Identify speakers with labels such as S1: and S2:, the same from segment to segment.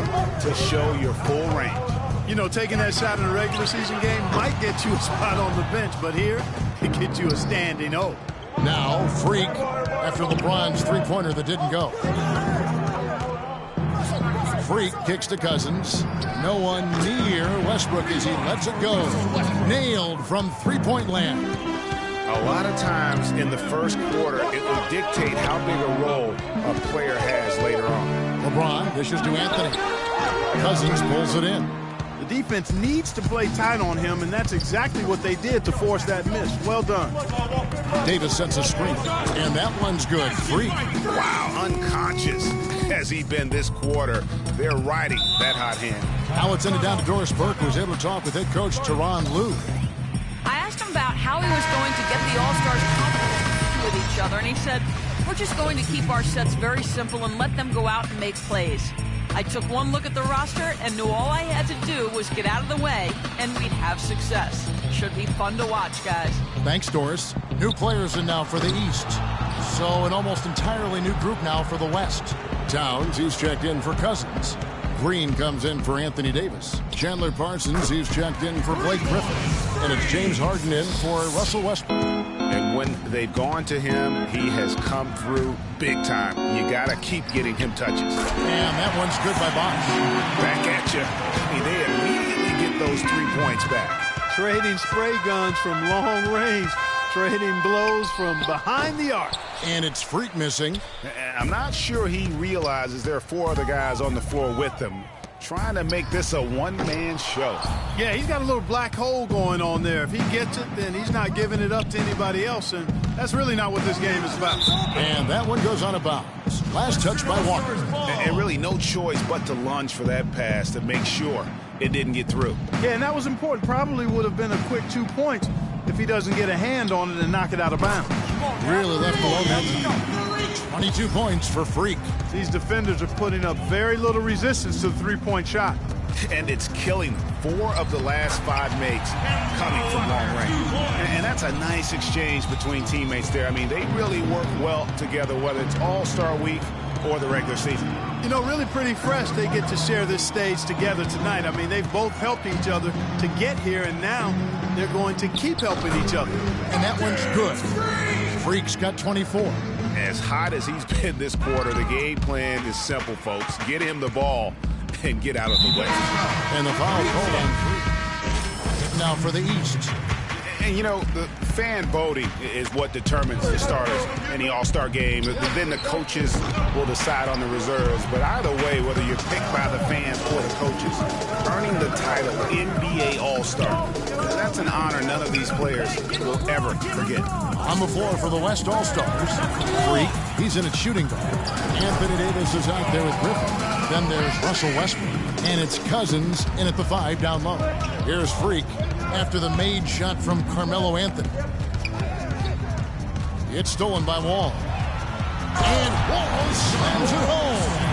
S1: time to show your full range.
S2: You know, taking that shot in a regular season game might get you a spot on the bench, but here, it gets you a standing O.
S3: Now, Freak, after LeBron's three-pointer that didn't go. Freak kicks to Cousins. No one near Westbrook as he lets it go. Nailed from three-point land.
S1: A lot of times in the first quarter, it will dictate how big a role a player has later on.
S3: LeBron dishes to Anthony. Cousins pulls it in.
S2: The defense needs to play tight on him, and that's exactly what they did to force that miss. Well done.
S3: Davis sets a screen, and that one's good. Freak.
S1: Wow, unconscious has he been this quarter. They're riding that hot hand.
S3: Now it's sent it down to Doris Burke, who was able to talk with head coach Tyronn Lue.
S4: I asked him about how he was going to get the All-Stars comfortable with each other, and he said, we're just going to keep our sets very simple and let them go out and make plays. I took one look at the roster and knew all I had to do was get out of the way, and we'd have success. Should be fun to watch, guys.
S3: Thanks, Doris. New players in now for the East. So an almost entirely new group now for the West. Towns, he's checked in for Cousins. Green comes in for Anthony Davis. Chandler Parsons, he's checked in for Blake Griffin. And it's James Harden in for Russell Westbrook.
S1: And when they've gone to him, he has come through big time. You got to keep getting him touches.
S3: And that one's good by Bosh.
S1: Back at you. They immediately get those 3 points back.
S2: Trading spray guns from long range. Trading blows from behind the arc.
S3: And it's Freak missing.
S1: I'm not sure he realizes there are 4 other guys on the floor with him, trying to make this a one-man show.
S2: Yeah, he's got a little black hole going on there. If he gets it, then he's not giving it up to anybody else, and that's really not what this game is about.
S3: And that one goes on a bounce. Last touch by Walker.
S1: And really no choice but to lunge for that pass to make sure it didn't get through.
S2: Yeah, and that was important. Probably would have been a quick 2 points if he doesn't get a hand on it and knock it out of bounds.
S3: Really left below that. 22 points for Freak.
S2: These defenders are putting up very little resistance to the three-point shot.
S1: And it's killing them. 4 of the last 5 makes coming from long range. And that's a nice exchange between teammates there. I mean, they really work well together, whether it's All-Star Week or the regular season.
S2: You know, really pretty fresh they get to share this stage together tonight. I mean, they've both helped each other to get here, and now they're going to keep helping each other.
S3: And that one's good. Freak's got 24.
S1: As hot as he's been this quarter, the game plan is simple, folks. Get him the ball and get out of the way.
S3: And the foul called on Freak. Now for the East.
S1: And, you know, the fan voting is what determines the starters in the All-Star game. Then the coaches will decide on the reserves. But either way, whether you're picked by the fans or the coaches, earning the title NBA All-Star, that's an honor none of these players will ever forget.
S3: On the floor for the West All-Stars, Freak, he's in at shooting guard. Anthony Davis is out there with Griffin. Then there's Russell Westbrook. And it's Cousins in at the 5 down low. Here's Freak after the made shot from Carmelo Anthony. It's stolen by Wall. And Wall slams it home.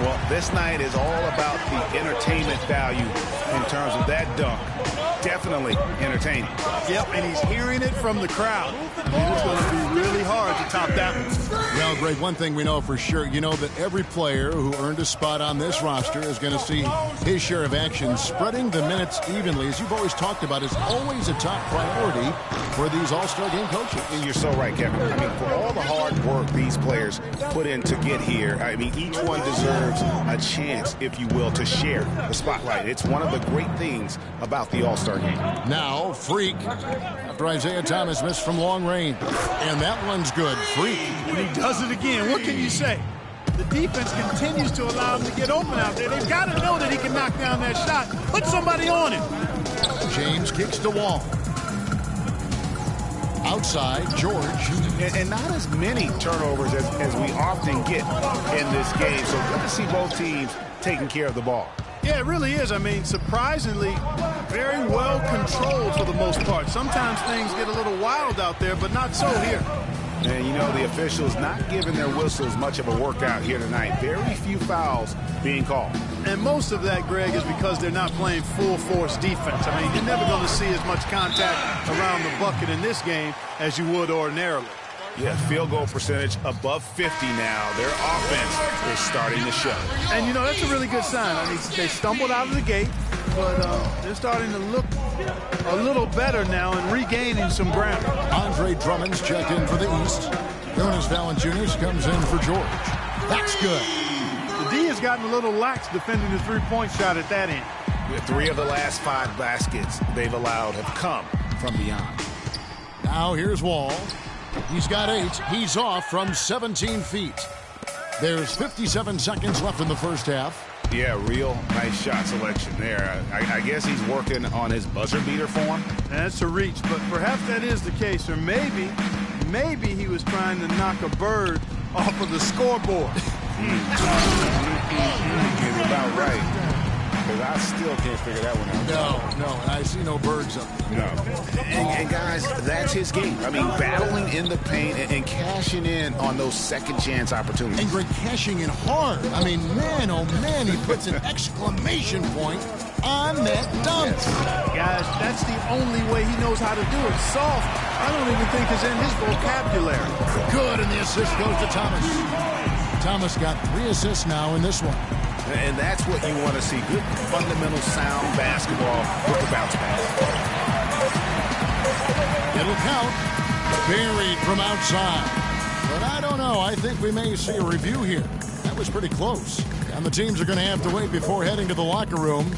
S1: Well, this night is all about the entertainment value in terms of that dunk. Definitely entertaining.
S2: Yep, and he's hearing it from the crowd. And it's going to be really hard to top that one.
S3: Well, Greg, one thing we know for sure, you know that every player who earned a spot on this roster is going to see his share of action. Spreading the minutes evenly, as you've always talked about, is always a top priority for these All-Star game coaches.
S1: And you're so right, Kevin. I mean, for all the hard work these players put in to get here, I mean, each one deserves a chance, if you will, to share the spotlight. It's one of the great things about the All-Star game.
S3: Now, Freak, after Isaiah Thomas missed from long range. And that one's good. Freak.
S2: And he does it again. What can you say? The defense continues to allow him to get open out there. They've got to know that he can knock down that shot. Put somebody on him.
S3: James kicks to Wall. Outside, George.
S1: And not as many turnovers as we often get in this game. So good to see both teams taking care of the ball.
S2: Yeah, it really is. I mean, surprisingly, very well controlled for the most part. Sometimes things get a little wild out there, but not so here.
S1: And, you know, the officials not giving their whistles much of a workout here tonight. Very few fouls being called.
S2: And most of that, Greg, is because they're not playing full-force defense. I mean, you're never going to see as much contact around the bucket in this game as you would ordinarily.
S1: Yeah, field goal percentage above 50 now. Their offense is starting to show.
S2: And, you know, that's a really good sign. I mean, they stumbled out of the gate, but they're starting to look a little better now and regaining some ground.
S3: Andre Drummond's checked in for the East. Jonas Valanciunas comes in for George. That's good.
S2: The D has gotten a little lax defending the three-point shot at that end.
S1: 3 of the last 5 baskets they've allowed have come from beyond.
S3: Now here's Wall. He's got 8. He's off from 17 feet. There's 57 seconds left in the first half.
S1: Yeah, real nice shot selection there. I guess he's working on his buzzer beater form.
S2: That's a reach, but perhaps that is the case. Or maybe he was trying to knock a bird off of the scoreboard.
S1: It's about right. Because I still can't figure that one out.
S3: No, and I see no birds up there.
S1: No. And guys, that's his game. I mean, battling in the paint and cashing in on those second chance opportunities.
S3: And Greg cashing in hard. I mean, man, oh man, he puts an exclamation point on that dunk.
S2: Guys, that's the only way he knows how to do it. Soft, I don't even think is in his vocabulary.
S3: Good, and the assist goes to Thomas. Thomas got 3 assists now in this one.
S1: And that's what you want to see. Good, fundamental, sound basketball with the bounce pass.
S3: It'll count. Buried from outside. But I don't know. I think we may see a review here. That was pretty close. And the teams are going to have to wait before heading to the locker room.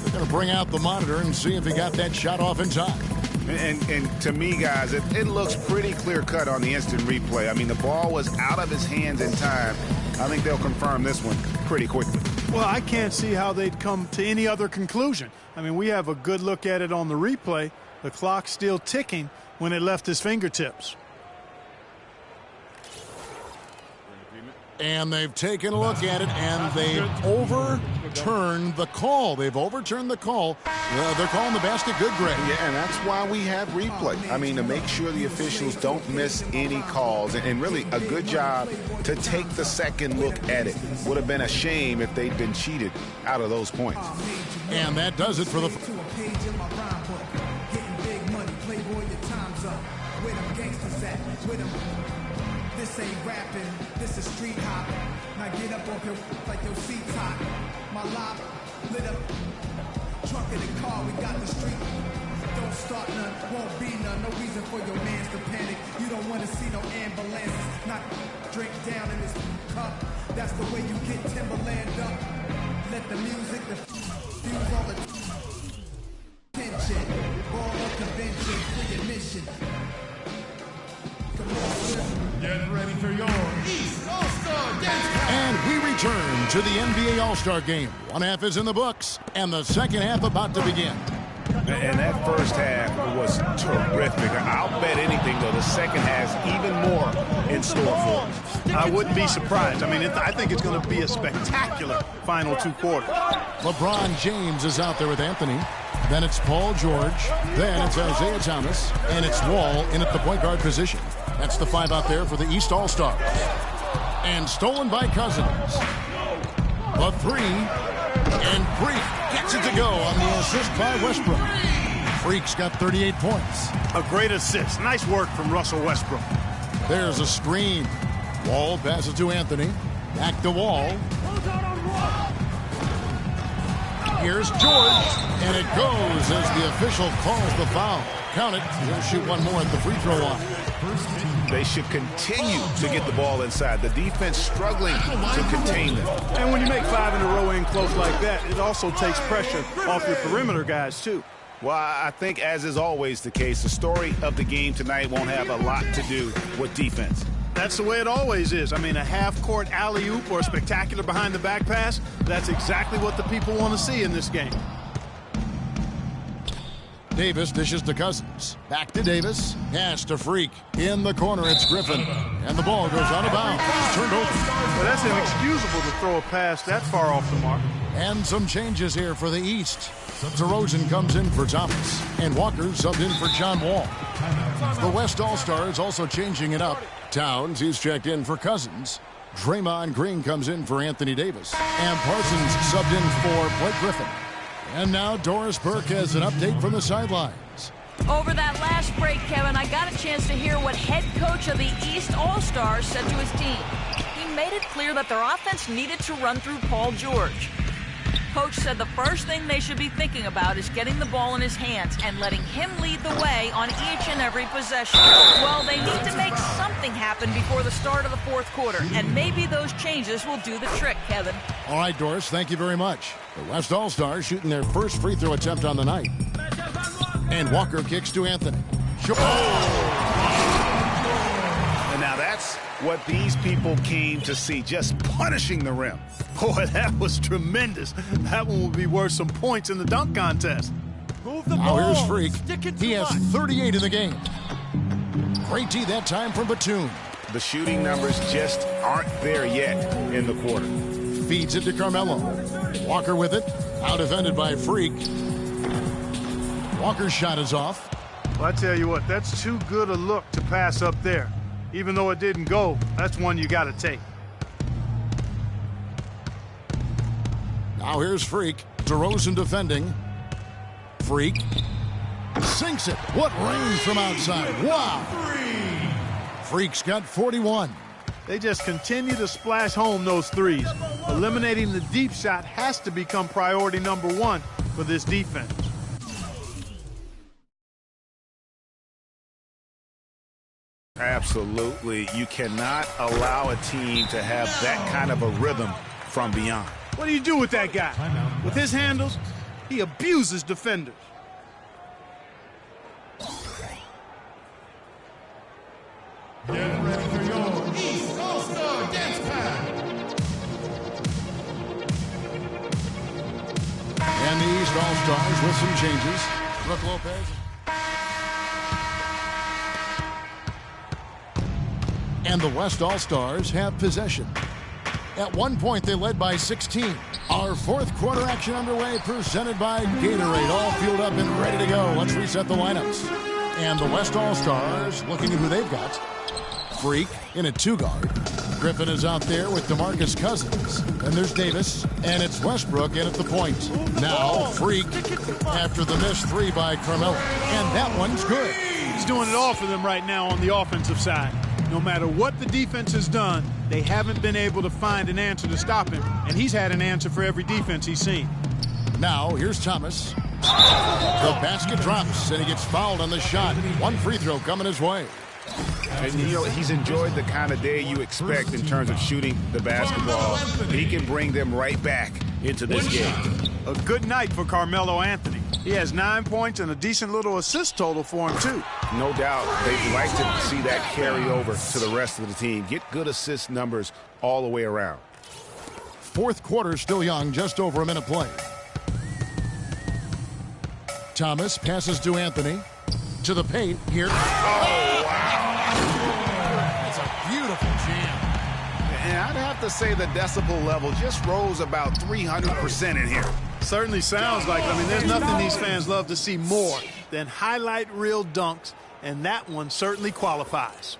S3: They're going to bring out the monitor and see if he got that shot off in time.
S1: And to me, guys, it looks pretty clear-cut on the instant replay. I mean, the ball was out of his hands in time. I think they'll confirm this one pretty quickly.
S2: Well, I can't see how they'd come to any other conclusion. I mean, we have a good look at it on the replay. The clock's still ticking when it left his fingertips.
S3: And they've taken a look at it, and they've overturned the call. They've overturned the call. They're calling the basket good, Greg.
S1: Yeah, and that's why we have replay. I mean, to make sure the officials don't miss any calls. And really, a good job to take the second look at it. Would have been a shame if they'd been cheated out of those points.
S3: And that does it for the...
S5: This ain't rapping, this is street hop. Now get up off your like your seat's hot. My lob lit up, trunk in the car, we got the street. Don't start none, won't be none. No reason for your mans to panic. You don't want to see no ambulances. Not drink down in this cup. That's the way you get Timberland up. Let the music diffuse all the tension. All the convention for your mission.
S6: Get ready for your East All-Star Dance.
S3: And we return to the NBA All-Star Game. One half is in the books, and the second half about to begin.
S1: And that first half was terrific. I'll bet anything, though, the second has even more in store for us.
S2: I wouldn't be surprised. I mean, I think it's going to be a spectacular final 2 quarters.
S3: LeBron James is out there with Anthony. Then it's Paul George. Then it's Isaiah Thomas. And it's Wall in at the point guard position. That's the 5 out there for the East All-Stars. And stolen by Cousins. A 3. And Freak gets it to go on the assist by Westbrook. Freak's got 38 points.
S2: A great assist. Nice work from Russell Westbrook.
S3: There's a screen. Wall passes to Anthony. Back to Wall. Here's George. And it goes as the official calls the foul. Count it. He'll shoot one more at the free throw line.
S1: They should continue to get the ball inside. The defense struggling to contain them.
S2: And when you make 5 in a row in close like that, it also takes pressure off your perimeter guys, too.
S1: Well, I think, as is always the case, the story of the game tonight won't have a lot to do with defense.
S2: That's the way it always is. I mean, a half-court alley-oop or a spectacular behind-the-back pass, that's exactly what the people want to see in this game.
S3: Davis dishes to Cousins. Back to Davis. Pass to Freak. In the corner, it's Griffin. And the ball goes out of bounds. It's turned over.
S2: Well, that's inexcusable to throw a pass that far off the mark.
S3: And some changes here for the East. DeRozan comes in for Thomas. And Walker subbed in for John Wall. The West All-Stars also changing it up. Towns, he's checked in for Cousins. Draymond Green comes in for Anthony Davis. And Parsons subbed in for Blake Griffin. And now Doris Burke has an update from the sidelines.
S4: Over that last break, Kevin, I got a chance to hear what head coach of the East All-Stars said to his team. He made it clear that their offense needed to run through Paul George. Coach said the first thing they should be thinking about is getting the ball in his hands and letting him lead the way on each and every possession. Well, they need to make something happen before the start of the fourth quarter, and maybe those changes will do the trick, Kevin.
S3: All right, Doris, thank you very much. The West All-Stars shooting their first free throw attempt on the night. And Walker kicks to Anthony.
S1: And now that's what these people came to see, just punishing the rim.
S2: Boy, that was tremendous. That one will be worth some points in the dunk contest.
S3: Now here's Freak. He has 38 in the game. Great D that time from Batum.
S1: The shooting numbers just aren't there yet in the quarter.
S3: Feeds it to Carmelo. Walker with it. Out defended by Freak. Walker's shot is off.
S2: Well, I tell you what, that's too good a look to pass up there. Even though it didn't go, that's one you got to take.
S3: Now here's Freak. DeRozan defending. Freak. Sinks it. What range from outside. Wow. Freak's got 41.
S2: They just continue to splash home those threes. Eliminating the deep shot has to become priority number one for this defense.
S1: Absolutely. You cannot allow a team to have that kind of a rhythm from beyond.
S2: What do you do with that guy? With his handles, he abuses defenders.
S6: Get ready for your East All-Star Dance Pack.
S3: And the East All-Stars with some changes. Brook Lopez. And the West All-Stars have possession. At one point, they led by 16. Our fourth quarter action underway, presented by Gatorade. All fueled up and ready to go. Let's reset the lineups. And the West All-Stars looking at who they've got. Freak in a two-guard. Griffin is out there with DeMarcus Cousins. And there's Davis. And it's Westbrook in at the point. Now, Freak after the missed three by Carmelo. And that one's good.
S2: He's doing it all for them right now on the offensive side. No matter what the defense has done, they haven't been able to find an answer to stop him. And he's had an answer for every defense he's seen.
S3: Now, here's Thomas. The basket drops, and he gets fouled on the shot. One free throw coming his way.
S1: And, you know, he's enjoyed the kind of day you expect in terms of shooting the basketball. He can bring them right back into this game.
S2: A good night for Carmelo Anthony. He has 9 points and a decent little assist total for him, too.
S1: No doubt they'd like to see that carry over to the rest of the team. Get good assist numbers all the way around.
S3: Fourth quarter still young, just over a minute play. Thomas passes to Anthony. To the paint here.
S1: Oh, wow.
S3: That's a beautiful jam.
S1: And I'd have to say the decibel level just rose about 300% in here.
S2: Certainly sounds like it. I mean, there's nothing these fans love to see more than highlight reel dunks, and that one certainly qualifies.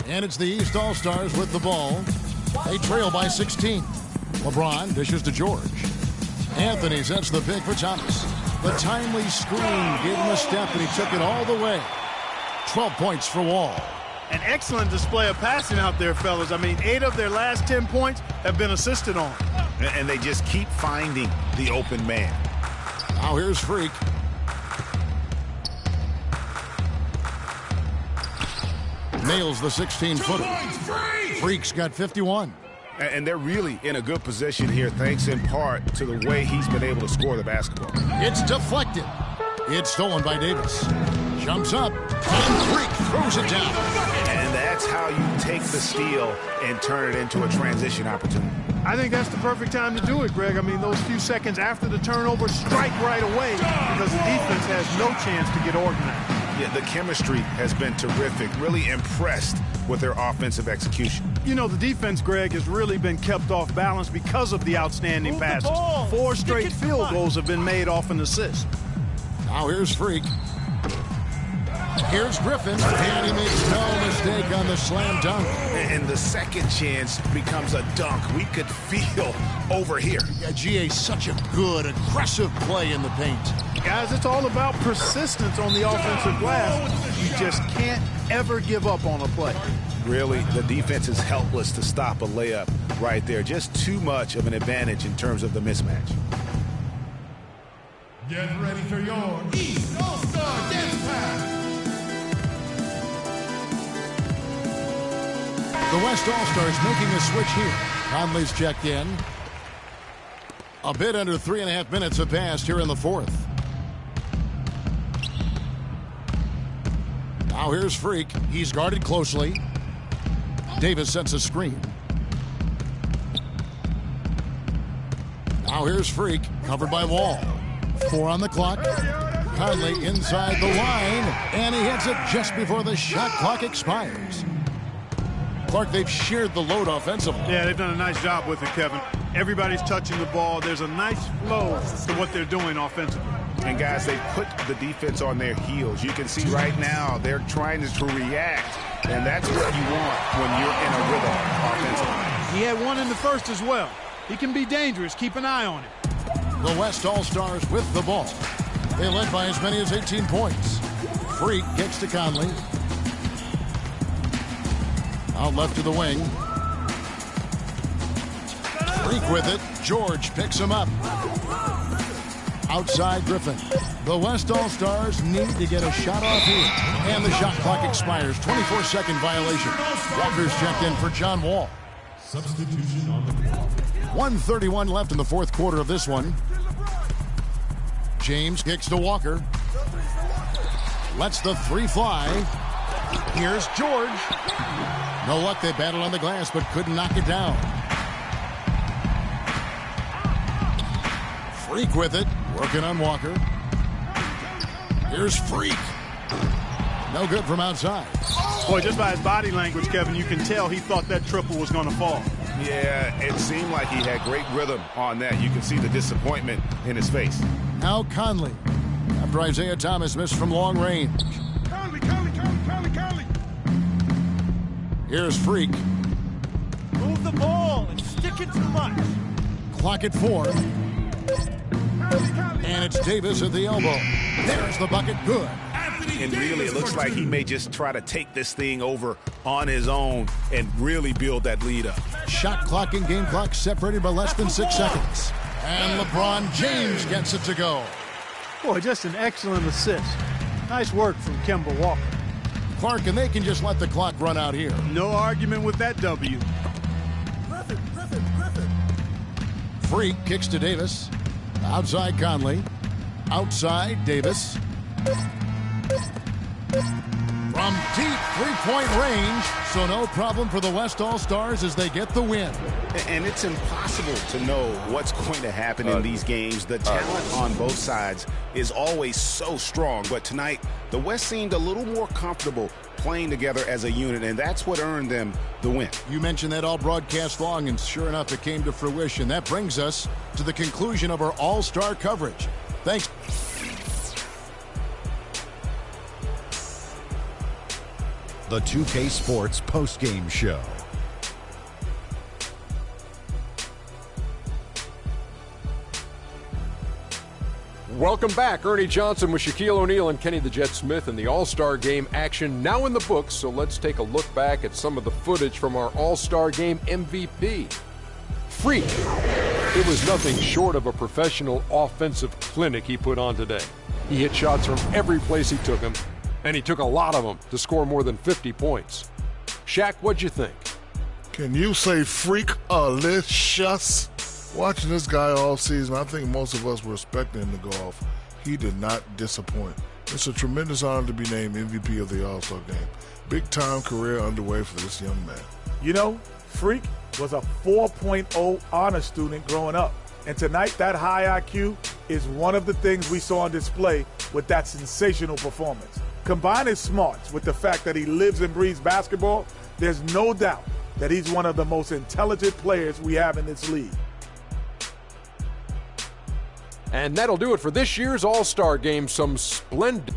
S3: And it's the East All-Stars with the ball. They trail by 16. LeBron dishes to George. Anthony sets the pick for Thomas. The timely screen gave him a step, and he took it all the way. 12 points for Wall.
S2: An excellent display of passing out there, fellas. I mean, 8 of their last 10 points have been assisted on.
S1: And they just keep finding the open man.
S3: Now here's Freak. Nails the 16-footer. Freak's got 51.
S1: And they're really in a good position here, thanks in part to the way he's been able to score the basketball.
S3: It's deflected. It's stolen by Davis. Jumps up, and Freak throws it down.
S1: And that's how you take the steal and turn it into a transition opportunity.
S2: I think that's the perfect time to do it, Greg. I mean, those few seconds after the turnover, strike right away because the defense has no chance to get organized.
S1: Yeah, the chemistry has been terrific. Really impressed with their offensive execution.
S2: You know, the defense, Greg, has really been kept off balance because of the outstanding passes. 4 straight field goals have been made off an assist.
S3: Now here's Freak. Here's Griffin, and he makes no mistake on the slam dunk.
S1: And the second chance becomes a dunk. We could feel over here.
S3: Yeah, GA, such a good, aggressive play in the paint.
S2: Guys, it's all about persistence on the offensive glass. You just can't ever give up on a play.
S1: Really, the defense is helpless to stop a layup right there. Just too much of an advantage in terms of the mismatch.
S6: Get ready for your East All-Star Dance Pass.
S3: The West All-Stars making a switch here. Conley's checked in. A bit under 3.5 minutes have passed here in the fourth. Now here's Freak. He's guarded closely. Davis sets a screen. Now here's Freak, covered by Wall. 4 on the clock. Conley inside the line, and he hits it just before the shot clock expires. Clark, they've shared the load offensively.
S2: Yeah, they've done a nice job with it, Kevin. Everybody's touching the ball. There's a nice flow to what they're doing offensively.
S1: And guys, they put the defense on their heels. You can see right now they're trying to react, and that's what you want when you're in a rhythm offensively.
S2: He had one in the first as well. He can be dangerous. Keep an eye on him.
S3: The West All-Stars with the ball. They led by as many as 18 points. Freak gets to Conley. Out left to the wing. Freak with it. George picks him up. Outside Griffin. The West All-Stars need to get a shot off here. And the shot clock expires. 24-second violation. Walker's checked in for John Wall.
S6: Substitution on the floor.
S3: 1:31 left in the fourth quarter of this one. James kicks to Walker. Lets the three fly. Here's George. No luck, they battled on the glass, but couldn't knock it down. Freak with it, working on Walker. Here's Freak. No good from outside.
S2: Boy, just by his body language, Kevin, you can tell he thought that triple was going to fall.
S1: Yeah, it seemed like he had great rhythm on that. You can see the disappointment in his face.
S3: Now Conley. After Isaiah Thomas missed from long range.
S6: Conley.
S3: Here's Freak.
S2: Move the ball and stick it too much.
S3: Clock at 4. And it's Davis at the elbow. There's the bucket. Good.
S1: And really, it looks like he may just try to take this thing over on his own and really build that lead up.
S3: Shot clock and game clock separated by less than 6 seconds. And LeBron James gets it to go.
S2: Boy, just an excellent assist. Nice work from Kemba Walker.
S3: Clark, and they can just let the clock run out here.
S2: No argument with that W.
S3: Freak kicks to Davis. Outside Conley. Outside Davis. From deep three-point range, so no problem for the West All-Stars as they get the win.
S1: And it's impossible to know what's going to happen in these games. The talent on both sides is always so strong. But tonight, the West seemed a little more comfortable playing together as a unit, and that's what earned them the win.
S3: You mentioned that all broadcast long, and sure enough, it came to fruition. That brings us to the conclusion of our All-Star coverage. Thanks.
S7: The 2K Sports postgame show.
S8: Welcome back. Ernie Johnson with Shaquille O'Neal and Kenny the Jet Smith in the All-Star Game action now in the books. So let's take a look back at some of the footage from our All-Star Game MVP. Freak. It was nothing short of a professional offensive clinic he put on today. He hit shots from every place he took them, and he took a lot of them to score more than 50 points. Shaq, what'd you think?
S9: Can you say freak-alicious? Watching this guy all season, I think most of us were expecting him to go off. He did not disappoint. It's a tremendous honor to be named MVP of the All-Star Game. Big-time career underway for this young man.
S10: You know, Freak was a 4.0 honor student growing up. And tonight, that high IQ is one of the things we saw on display with that sensational performance. Combine his smarts with the fact that he lives and breathes basketball, there's no doubt that he's one of the most intelligent players we have in this league.
S8: And that'll do it for this year's All-Star Game. Some splendid